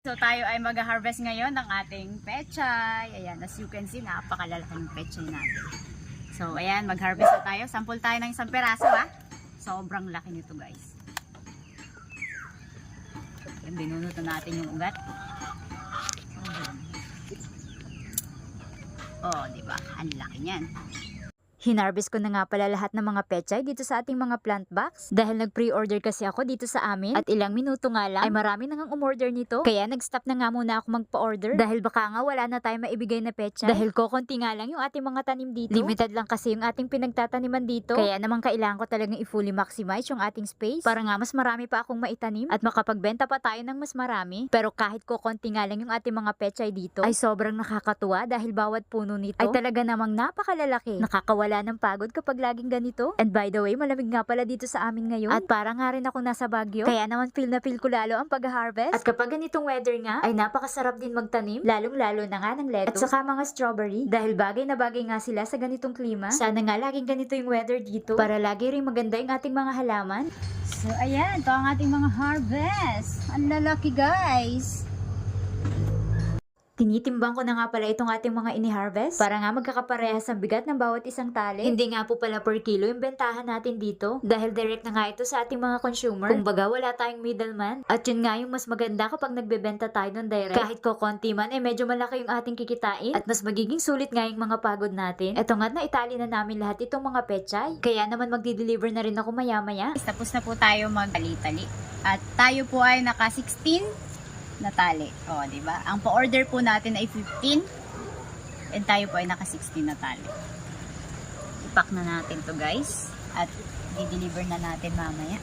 So tayo ay mag-harvest ngayon ng ating pechay. Ayan, as you can see, napakalalaki ng pechay natin. So ayan, mag-harvest na tayo. Sample tayo ng isang peraso ha. Sobrang laki nito guys. Ayan, binunot na natin yung ugat. Oh, diba? Ang laki niyan. Hinarvest ko na nga pala lahat ng mga pechay dito sa ating mga plant box dahil nag-pre-order kasi ako dito sa amin at ilang minuto nga lang ay marami nang umorder nito, kaya nag-stop na nga muna ako magpa-order dahil baka nga wala na tayong maibigay na pechay dahil kokonti nga lang yung ating mga tanim dito. Limited lang kasi yung ating pinagtataniman dito, kaya naman kailangan ko talagang i-fully maximize yung ating space para nga mas marami pa akong maitanim at makapagbenta pa tayo ng mas marami. Pero kahit kokonti nga lang yung ating mga pechay dito ay sobrang nakakatuwa dahil bawat puno nito ay talaga namang napakalalaki. Nakakawala ng pagod kapag laging ganito. And by the way, malamig nga pala dito sa amin ngayon. At parang nga rin ako nasa Baguio. Kaya naman feel na feel ko lalo ang pag-harvest. At kapag ganitong weather nga, ay napakasarap din magtanim. Lalong-lalo na nga ng lettuce. At saka mga strawberry. Dahil bagay na bagay nga sila sa ganitong klima. Sana nga laging ganito yung weather dito. Para lagi rin maganda yung ating mga halaman. So ayan, ito ang ating mga harvest. Ang lalaki guys. Tinitimbang ko na nga pala itong ating mga ini-harvest para nga magkakaparehas ang bigat ng bawat isang tali. Hindi nga po pala per kilo yung bentahan natin dito dahil direct na nga ito sa ating mga consumer. Kumbaga wala tayong middleman. At yun nga yung mas maganda kapag nagbebenta tayo ng direct. Kahit ko konti man, medyo malaki yung ating kikitain at mas magiging sulit nga yung mga pagod natin. Eto nga na itali na namin lahat itong mga pechay. Kaya naman magdi-deliver na rin ako maya-maya. Tapos na po tayo magtali-tali. At tayo po ay naka 16 na tali. O, diba? Ang pa-order po natin ay 15. And tayo po ay naka 16 na tali. Ipack na natin to guys. At i-deliver na natin mamaya.